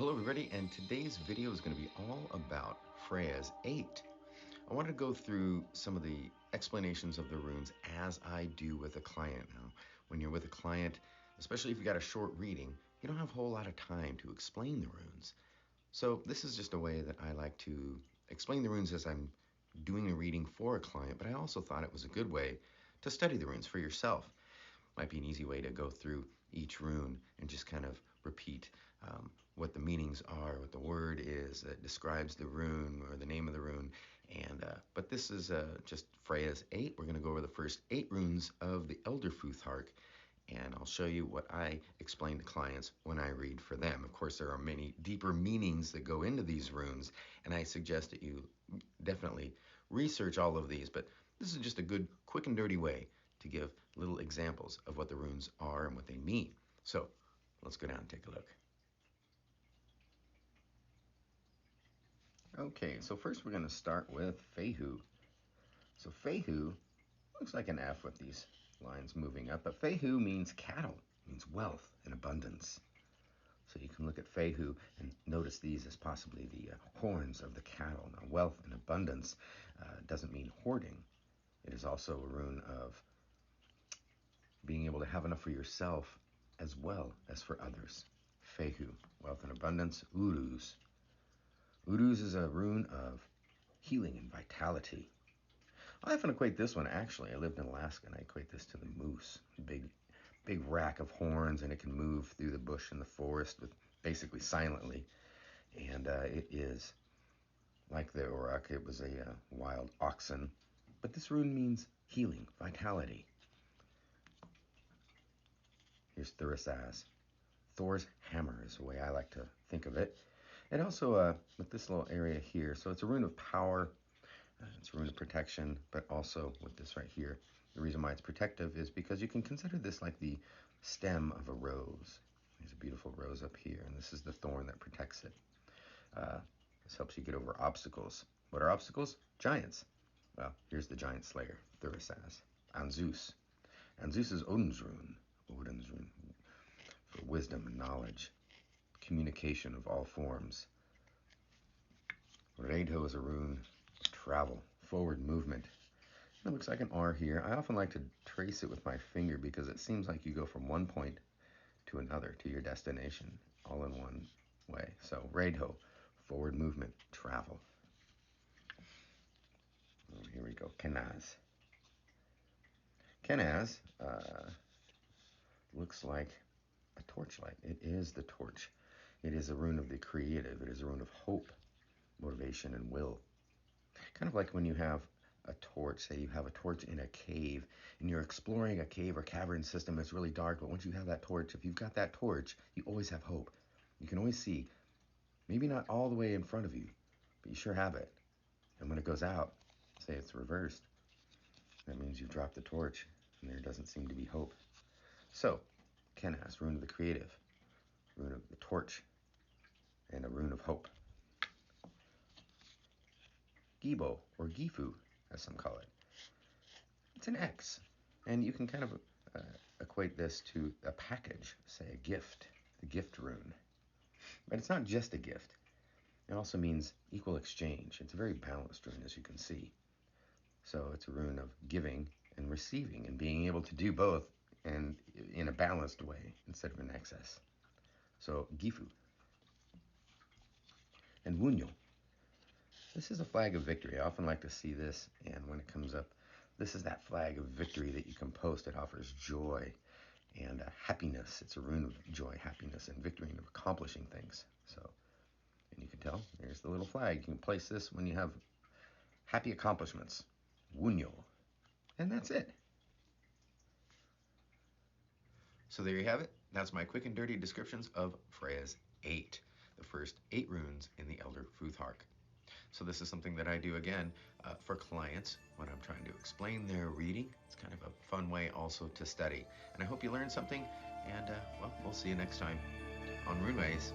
Hello everybody, and today's video is going to be all about Freya's 8. I wanted to go through some of the explanations of the runes as I do with a client. Now, when you're with a client, especially if you got a short reading, you don't have a whole lot of time to explain the runes. So this is just a way that I like to explain the runes as I'm doing the reading for a client, but I also thought it was a good way to study the runes for yourself. Might be an easy way to go through each rune and just kind of repeat what the meanings are, what the word is that describes the rune or the name of the rune. But this is just Freya's 8. We're going to go over the first 8 runes of the Elder Futhark, and I'll show you what I explain to clients when I read for them. Of course, there are many deeper meanings that go into these runes, and I suggest that you definitely research all of these, but this is just a good, quick and dirty way to give little examples of what the runes are and what they mean. So let's go down and take a look. Okay, so first we're going to start with Fehu. So Fehu looks like an F with these lines moving up, but Fehu means cattle, means wealth and abundance. So you can look at Fehu and notice these as possibly the horns of the cattle. Now, wealth and abundance doesn't mean hoarding. It is also a rune of being able to have enough for yourself as well as for others. Fehu, wealth and abundance. Uruz. Uruz is a rune of healing and vitality. I often equate this one, actually, I lived in Alaska, and I equate this to the moose. Big rack of horns, and it can move through the bush and the forest with basically silently. And it is like the Auroch. It was a wild oxen. But this rune means healing, vitality. Here's Thurisaz. Thor's hammer is the way I like to think of it. And also with this little area here, so it's a rune of power, it's a rune of protection, but also with this right here, the reason why it's protective is because you can consider this like the stem of a rose. There's a beautiful rose up here, and this is the thorn that protects it. This helps you get over obstacles. What are obstacles? Giants. Well, here's the giant slayer, Thurisaz. Anzus. Anzus is Odin's rune for wisdom and knowledge, communication of all forms. Reidho is a rune of travel, forward movement. It looks like an R here. I often like to trace it with my finger because it seems like you go from one point to another, to your destination, all in one way. So Reidho, forward movement, travel. Oh, here we go, Kenaz. Kenaz looks like a torchlight. It is the torch. It is a rune of the creative. It is a rune of hope, motivation, and will. Kind of like when you have a torch, say you have a torch in a cave, and you're exploring a cave or cavern system that's really dark, but once you have that torch, if you've got that torch, you always have hope. You can always see, maybe not all the way in front of you, but you sure have it. And when it goes out, say it's reversed, that means you've dropped the torch, and there doesn't seem to be hope. So, Kenaz, rune of the creative, rune of the torch, and a rune of hope. Gibo, or Gifu, as some call it. It's an X, and you can kind of equate this to a package, say a gift, the gift rune. But it's not just a gift. It also means equal exchange. It's a very balanced rune, as you can see. So it's a rune of giving and receiving, and being able to do both and in a balanced way instead of an excess. So Gifu. And Wunyo. This is a flag of victory. I often like to see this, and when it comes up, this is that flag of victory that you can post. It offers joy and happiness. It's a rune of joy, happiness, and victory, and of accomplishing things. So, and you can tell, there's the little flag. You can place this when you have happy accomplishments. Wunyo. And that's it. So there you have it. That's my quick and dirty descriptions of Freya's 8, the first 8 runes in the Elder Futhark. So this is something that I do again for clients when I'm trying to explain their reading. It's kind of a fun way also to study. And I hope you learned something, and well, we'll see you next time on Runeways.